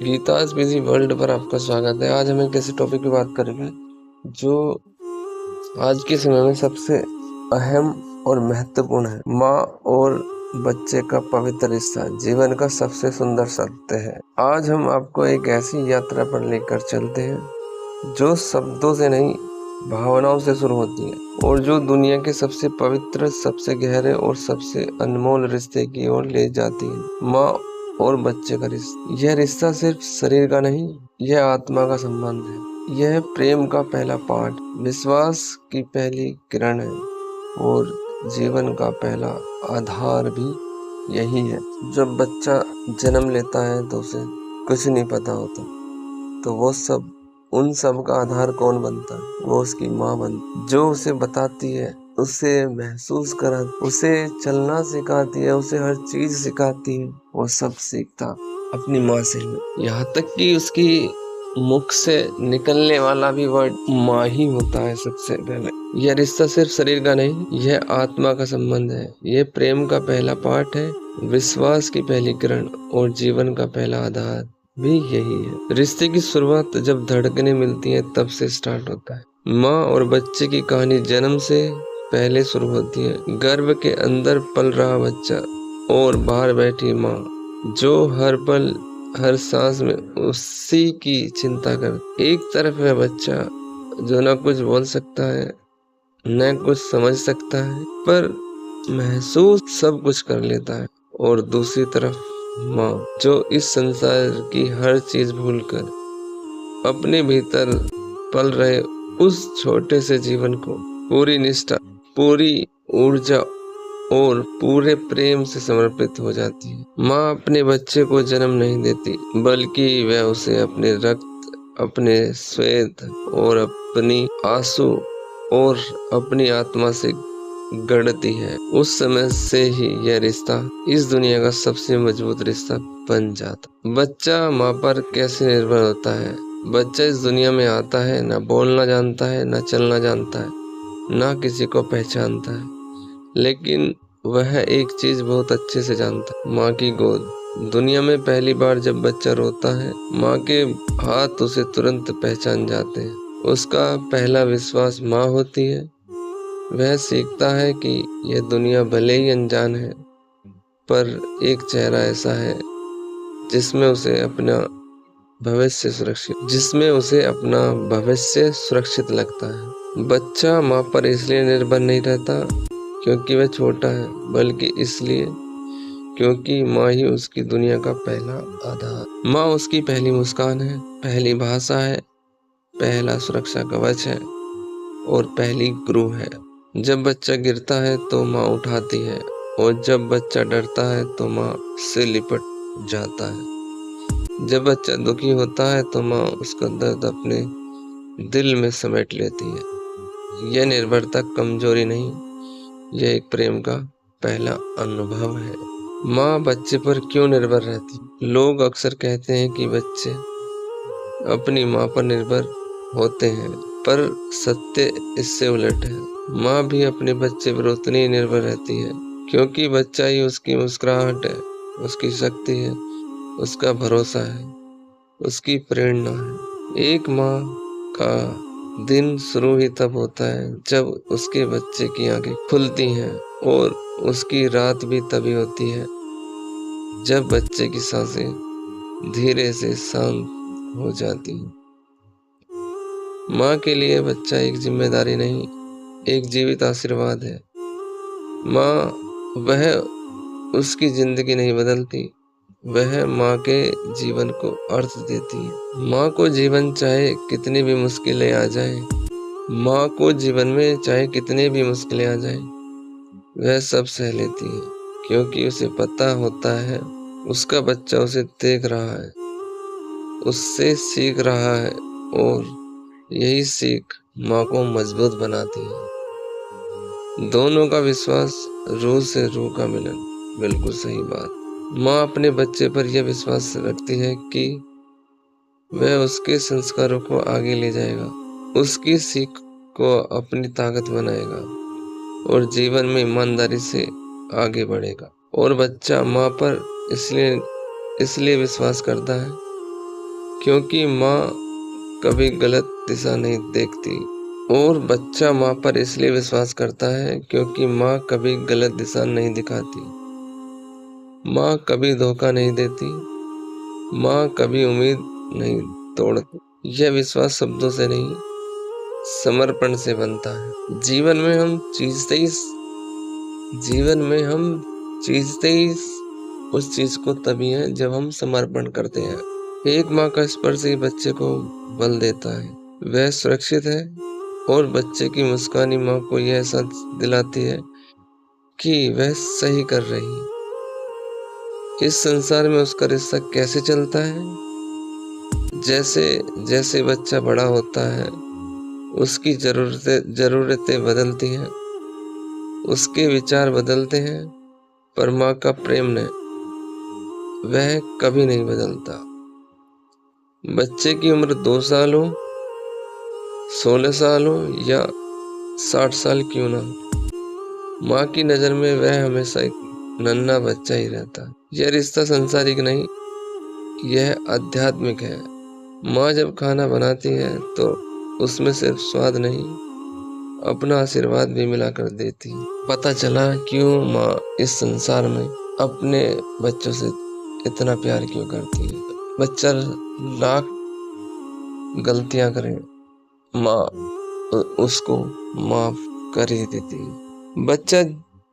गीतास busy world पर आपका स्वागत है। आज हम एक ऐसे टॉपिक की बात करेंगे जो आज के समय में सबसे अहम और महत्वपूर्ण है। माँ और बच्चे का पवित्र रिश्ता जीवन का सबसे सुंदर सत्य है। आज हम आपको एक ऐसी यात्रा पर लेकर चलते हैं जो शब्दों से नहीं, भावनाओं से शुरू होती है और जो दुनिया के सबसे पवित्र, सबसे गहरे और सबसे अनमोल रिश्ते की ओर ले जाती है। माँ और बच्चे का रिश्ता। यह रिश्ता सिर्फ शरीर का नहीं, यह आत्मा का संबंध है। यह प्रेम का पहला पाठ, विश्वास की पहली किरण है और जीवन का पहला आधार भी यही है। जब बच्चा जन्म लेता है तो उसे कुछ नहीं पता होता, तो उन सब का आधार कौन बनता है? वो उसकी माँ बनती, जो उसे बताती है, उसे महसूस करा, उसे चलना सिखाती है, उसे हर चीज सिखाती है। वो सब सीखता अपनी माँ से, यहाँ तक कि उसकी मुख से निकलने वाला भी वर्ड माँ ही होता है सबसे पहले। यह रिश्ता सिर्फ शरीर का नहीं, यह आत्मा का संबंध है। यह प्रेम का पहला पाठ है, विश्वास की पहली किरण और जीवन का पहला आधार भी यही है। रिश्ते की शुरुआत जब धड़कनें मिलती हैं तब से स्टार्ट होता है। माँ और बच्चे की कहानी जन्म से पहले शुरू होती है। गर्भ के अंदर पल रहा बच्चा और बाहर बैठी माँ, जो हर पल हर सांस में उसी की चिंता कर। एक तरफ है बच्चा जो न कुछ बोल सकता है, न कुछ समझ सकता है, पर महसूस सब कुछ कर लेता है। और दूसरी तरफ माँ, जो इस संसार की हर चीज भूलकर अपने भीतर पल रहे उस छोटे से जीवन को पूरी निष्ठा, पूरी ऊर्जा और पूरे प्रेम से समर्पित हो जाती है। माँ अपने बच्चे को जन्म नहीं देती, बल्कि वह उसे अपने रक्त, अपने स्वेद और अपनी आंसू और अपनी आत्मा से गढ़ती है। उस समय से ही यह रिश्ता इस दुनिया का सबसे मजबूत रिश्ता बन जाता। बच्चा माँ पर कैसे निर्भर होता है? बच्चा इस दुनिया में आता है, ना बोलना जानता है, ना चलना जानता है, ना किसी को पहचानता है, लेकिन वह एक चीज बहुत अच्छे से जानता है, माँ की गोद। दुनिया में पहली बार जब बच्चा रोता है, माँ के हाथ उसे तुरंत पहचान जाते हैं। उसका पहला विश्वास माँ होती है। वह सीखता है कि यह दुनिया भले ही अनजान है, पर एक चेहरा ऐसा है जिसमें उसे अपना भविष्य सुरक्षित लगता है। बच्चा माँ पर इसलिए निर्भर नहीं रहता क्योंकि वह छोटा है, बल्कि इसलिए क्योंकि माँ ही उसकी दुनिया का पहला आधार। माँ उसकी पहली मुस्कान है, पहली भाषा है, पहला सुरक्षा कवच है और पहली गुरु है। जब बच्चा गिरता है तो माँ उठाती है और जब बच्चा डरता है तो माँ से लिपट जाता है। जब बच्चा दुखी होता है तो माँ उसका दर्द अपने दिल में समेट लेती है। यह निर्भरता कमजोरी नहीं, यह एक प्रेम का पहला अनुभव है। माँ बच्चे पर क्यों निर्भर रहती? लोग अक्सर कहते हैं कि बच्चे अपनी माँ पर निर्भर होते हैं, पर सत्य इससे उलट है। माँ भी अपने बच्चे पर उतनी ही निर्भर रहती है, क्योंकि बच्चा ही उसकी मुस्कुराहट है, उसकी शक्ति है, उसका भरोसा है, उसकी प्रेरणा है। एक माँ का दिन शुरू ही तब होता है जब उसके बच्चे की आंखें खुलती हैं, और उसकी रात भी तभी होती है जब बच्चे की सांसें धीरे से शांत हो जाती हैं। माँ के लिए बच्चा एक जिम्मेदारी नहीं, एक जीवित आशीर्वाद है। माँ वह उसकी जिंदगी नहीं बदलती, वह माँ के जीवन को अर्थ देती है। माँ को जीवन चाहे कितनी भी मुश्किलें आ जाएं, माँ को जीवन में चाहे कितनी भी मुश्किलें आ जाएं, वह सब सह लेती है, क्योंकि उसे पता होता है उसका बच्चा उसे देख रहा है, उससे सीख रहा है, और यही सीख माँ को मजबूत बनाती है। दोनों का विश्वास, रूह से रूह का मिलन। बिल्कुल सही बात। माँ अपने बच्चे पर यह विश्वास रखती है कि वह उसके संस्कारों को आगे ले जाएगा, उसकी सीख को अपनी ताकत बनाएगा और जीवन में ईमानदारी से आगे बढ़ेगा। और बच्चा माँ पर इसलिए विश्वास करता है क्योंकि माँ कभी गलत दिशा नहीं देखती। और बच्चा माँ पर इसलिए विश्वास करता है क्योंकि माँ कभी गलत दिशा नहीं दिखाती। माँ कभी धोखा नहीं देती। माँ कभी उम्मीद नहीं तोड़ती। यह विश्वास शब्दों से नहीं, समर्पण से बनता है। जीवन में हम चीजते ही उस चीज को तभी है जब हम समर्पण करते हैं। एक माँ का स्पर्श ही बच्चे को बल देता है, वह सुरक्षित है। और बच्चे की मुस्कान ही माँ को यह एहसास दिलाती है कि वह सही कर रही है। इस संसार में उसका रिश्ता कैसे चलता है? जैसे जैसे बच्चा बड़ा होता है, उसकी जरूरतें बदलती हैं, उसके विचार बदलते हैं, पर माँ का प्रेम नहीं, वह कभी नहीं बदलता। बच्चे की उम्र 2 साल हो, 16 साल हो या 60 साल क्यों ना हो, माँ की नजर में वह हमेशा एक नन्हा बच्चा ही रहता है। यह रिश्ता सांसारिक नहीं, यह आध्यात्मिक है। माँ जब खाना बनाती है तो उसमें सिर्फ स्वाद नहीं, अपना आशीर्वाद भी मिलाकर देती। पता चला क्यों माँ इस संसार में अपने बच्चों से इतना प्यार क्यों करती है। बच्चा लाख गलतियां करे, माँ उसको माफ कर ही देती है। बच्चा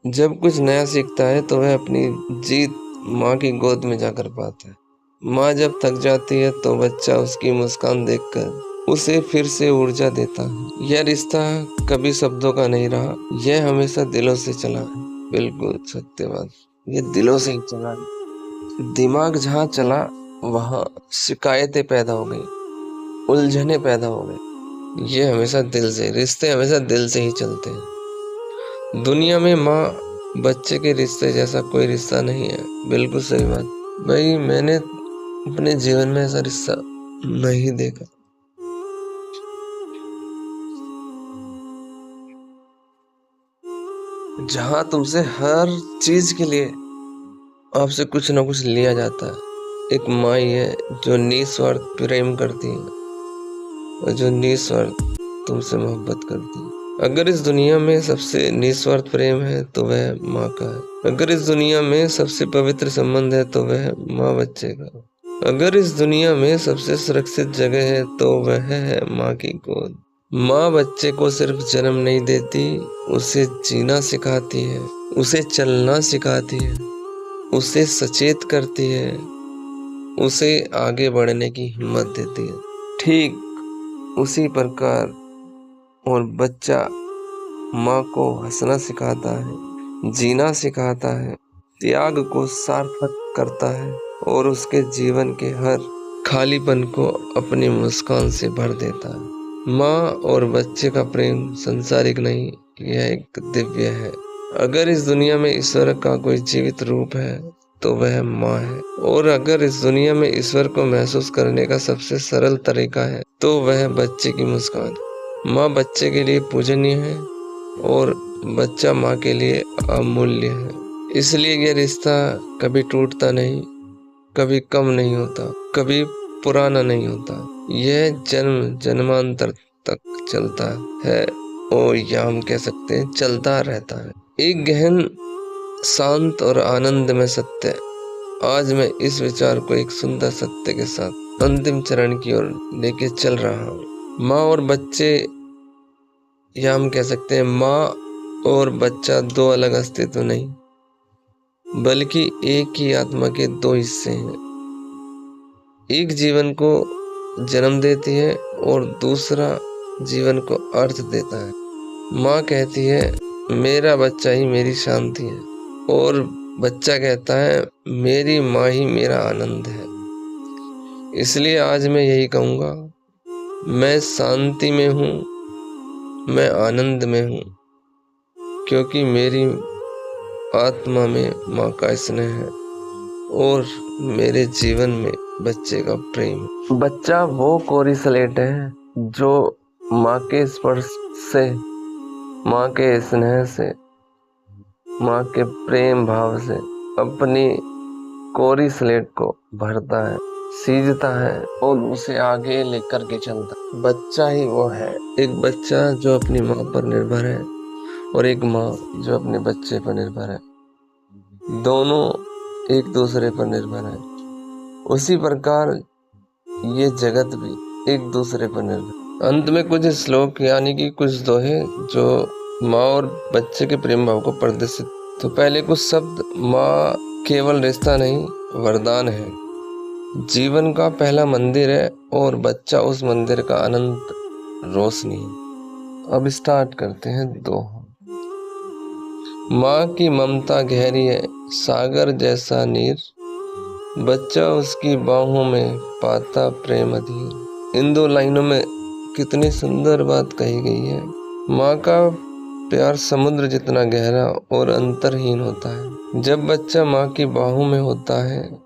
जब कुछ नया सीखता है तो वह अपनी जीत माँ की गोद में जाकर पाता है। माँ जब थक जाती है तो बच्चा उसकी मुस्कान देखकर उसे फिर से ऊर्जा देता है। यह रिश्ता कभी शब्दों का नहीं रहा, यह हमेशा दिलों से चला है। बिल्कुल सत्य बात, ये दिलों से ही चला है। दिमाग जहाँ चला वहाँ शिकायतें पैदा हो गई, उलझने पैदा हो गई। ये हमेशा दिल से, रिश्ते हमेशा दिल से ही चलते हैं। दुनिया में माँ बच्चे के रिश्ते जैसा कोई रिश्ता नहीं है। बिल्कुल सही बात भाई, मैंने अपने जीवन में ऐसा रिश्ता नहीं देखा। जहाँ तुमसे हर चीज के लिए आपसे कुछ ना कुछ लिया जाता है। एक माँ ही है जो निस्वार्थ प्रेम करती है और जो निस्वार्थ तुमसे मोहब्बत करती है। अगर इस दुनिया में सबसे निस्वार्थ प्रेम है तो वह माँ का है। अगर इस दुनिया में सबसे पवित्र संबंध है तो वह माँ बच्चे का। अगर इस दुनिया में सबसे सुरक्षित जगह है तो वह है माँ की गोद। माँ बच्चे को सिर्फ जन्म नहीं देती, उसे जीना सिखाती है, उसे चलना सिखाती है, उसे सचेत करती है, उसे आगे बढ़ने की हिम्मत देती है। ठीक उसी प्रकार और बच्चा माँ को हंसना सिखाता है, जीना सिखाता है, त्याग को सार्थक करता है और उसके जीवन के हर खालीपन को अपनी मुस्कान से भर देता है। माँ और बच्चे का प्रेम संसारिक नहीं, यह एक दिव्य है। अगर इस दुनिया में ईश्वर का कोई जीवित रूप है तो वह माँ है। और अगर इस दुनिया में ईश्वर को महसूस करने का सबसे सरल तरीका है तो वह बच्चे की मुस्कान। माँ बच्चे के लिए पूजनीय है और बच्चा माँ के लिए अमूल्य है। इसलिए यह रिश्ता कभी टूटता नहीं, कभी कम नहीं होता, कभी पुराना नहीं होता। यह जन्म जन्मांतर तक चलता है और या हम कह सकते हैं चलता रहता है। एक गहन, शांत और आनंदमय सत्य। आज मैं इस विचार को एक सुंदर सत्य के साथ अंतिम चरण की ओर लेके चल रहा हूँ। माँ और बच्चे, या हम कह सकते हैं माँ और बच्चा दो अलग अस्तित्व नहीं, बल्कि एक ही आत्मा के दो हिस्से हैं। एक जीवन को जन्म देती है और दूसरा जीवन को अर्थ देता है। माँ कहती है मेरा बच्चा ही मेरी शांति है, और बच्चा कहता है मेरी माँ ही मेरा आनंद है। इसलिए आज मैं यही कहूँगा, मैं शांति में हूँ, मैं आनंद में हूँ, क्योंकि मेरी आत्मा में माँ का स्नेह है और मेरे जीवन में बच्चे का प्रेम। बच्चा वो कोरी स्लेट है जो माँ के स्पर्श से, माँ के स्नेह से, माँ के प्रेम भाव से अपनी कोरी स्लेट को भरता है, सींचता है और उसे आगे लेकर के चलता। बच्चा ही वो है, एक बच्चा जो अपनी माँ पर निर्भर है और एक माँ जो अपने बच्चे पर निर्भर है। दोनों एक दूसरे पर निर्भर है। उसी प्रकार ये जगत भी एक दूसरे पर निर्भर। अंत में कुछ श्लोक यानी कि कुछ दोहे जो माँ और बच्चे के प्रेम भाव को प्रदर्शित। तो पहले कुछ शब्द, माँ केवल रिश्ता नहीं वरदान है, जीवन का पहला मंदिर है और बच्चा उस मंदिर का अनंत रोशनी है। अब स्टार्ट करते हैं दोहा। माँ की ममता गहरी है सागर जैसा नीर, बच्चा उसकी बाहों में पाता प्रेम अधीर। इन दो लाइनों में कितनी सुंदर बात कही गई है। माँ का प्यार समुद्र जितना गहरा और अंतरहीन होता है। जब बच्चा माँ की बाहों में होता है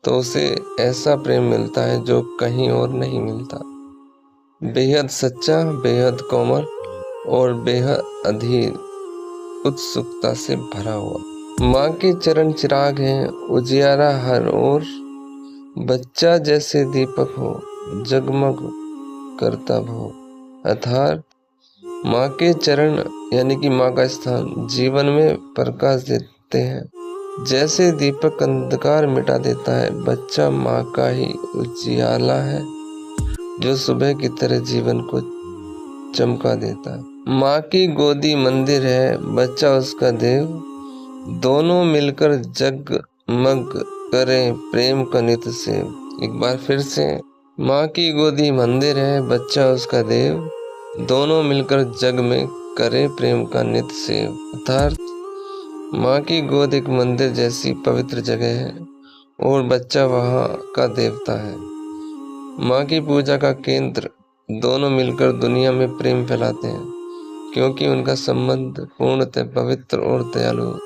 तो उसे ऐसा प्रेम मिलता है जो कहीं और नहीं मिलता। बेहद सच्चा, बेहद कोमल और बेहद अधीर उत्सुकता से भरा हुआ। माँ के चरण चिराग हैं, उजियारा हर ओर, बच्चा जैसे दीपक हो जगमग करता भो। अर्थात माँ के चरण यानी कि माँ का स्थान जीवन में प्रकाश देते हैं। जैसे दीपक अंधकार मिटा देता है, बच्चा माँ का ही उजियाला है जो सुबह की तरह जीवन को चमका देता है। माँ की गोदी मंदिर है, बच्चा उसका देव, दोनों मिलकर जगमग करें प्रेम का नित्य सेव। एक बार फिर से, माँ की गोदी मंदिर है, बच्चा उसका देव, दोनों मिलकर जग में करे प्रेम का नित्य सेव। अर्थात माँ की गोद एक मंदिर जैसी पवित्र जगह है और बच्चा वहाँ का देवता है। माँ की पूजा का केंद्र, दोनों मिलकर दुनिया में प्रेम फैलाते हैं क्योंकि उनका संबंध पूर्णतः पवित्र और दयालु।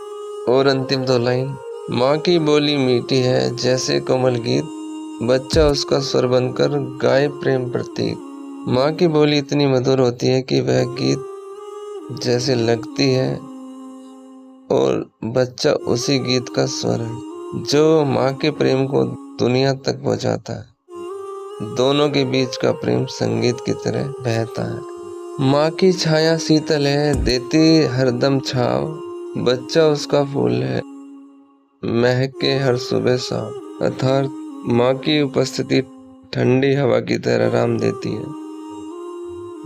और अंतिम दो लाइन, माँ की बोली मीठी है जैसे कोमल गीत, बच्चा उसका स्वर बनकर गाए प्रेम प्रतीक। माँ की बोली इतनी मधुर होती है कि वह गीत जैसे लगती है और बच्चा उसी गीत का स्वर है जो माँ के प्रेम को दुनिया तक पहुँचाता है। दोनों के बीच का प्रेम संगीत की तरह बहता है। माँ की छाया शीतल है, देती हरदम छाव, बच्चा उसका फूल है, महके हर सुबह शाम। अर्थात माँ की उपस्थिति ठंडी हवा की तरह आराम देती है।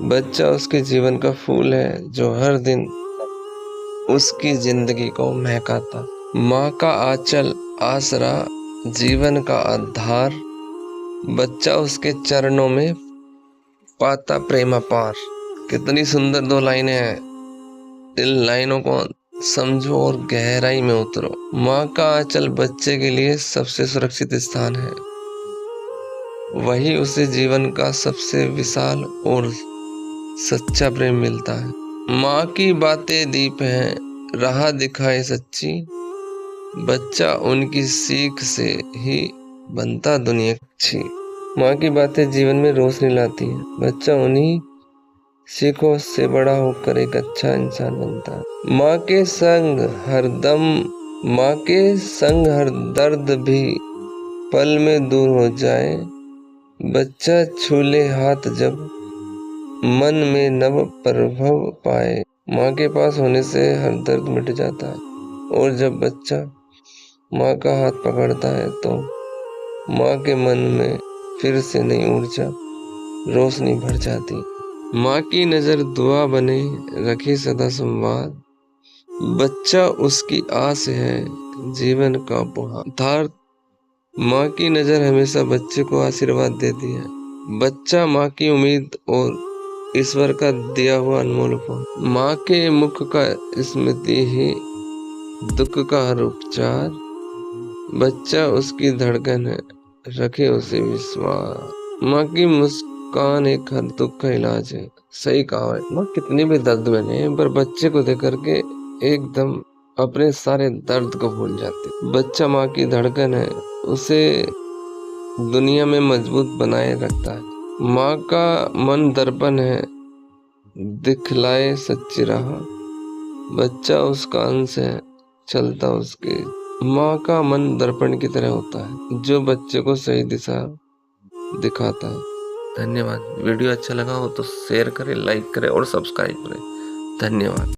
बच्चा उसके जीवन का फूल है जो हर दिन उसकी जिंदगी को महकाता। माँ का आंचल आसरा, जीवन का आधार, बच्चा उसके चरणों में पाता प्रेम अपार। कितनी सुंदर दो लाइनें हैं। इन लाइनों को समझो और गहराई में उतरो। माँ का आंचल बच्चे के लिए सबसे सुरक्षित स्थान है, वही उसे जीवन का सबसे विशाल और सच्चा प्रेम मिलता है। माँ की बातें दीप हैं, राह दिखाए सच्ची, बच्चा उनकी सीख से ही बनता दुनिया अच्छी। माँ की बातें जीवन में रोशनी लाती है, बच्चा उन्हीं सीखों से बड़ा होकर एक अच्छा इंसान बनता है। माँ के संग हर दर्द भी पल में दूर हो जाए, बच्चा छूले हाथ जब मन में नव प्रभव पाए। माँ के पास होने से हर दर्द मिट जाता है और जब बच्चा माँ का हाथ पकड़ता है तो माँ के मन में फिर से नई ऊर्जा रोशनी भर जाती। माँ की नजर दुआ बने रखे सदा संवाद, बच्चा उसकी आस है जीवन का उपहार। माँ की नजर हमेशा बच्चे को आशीर्वाद देती है। बच्चा माँ की उम्मीद और ईश्वर का दिया हुआ अनमोल उपहार। माँ के मुख का स्मृति ही दुख का हर उपचार, बच्चा उसकी धड़कन है रखे उसे विश्वास। माँ की मुस्कान एक हर दुख का इलाज है। सही कहा है। माँ कितनी भी दर्द में है पर बच्चे को देख करके एकदम अपने सारे दर्द को भूल जाते। बच्चा माँ की धड़कन है, उसे दुनिया में मजबूत बनाए रखता है। माँ का मन दर्पण है, दिखलाए सच्ची राह, बच्चा उसका अंश है चलता उसके माँ का मन दर्पण की तरह होता है जो बच्चे को सही दिशा दिखाता है। धन्यवाद। वीडियो अच्छा लगा हो तो शेयर करें, लाइक करें और सब्सक्राइब करें। धन्यवाद।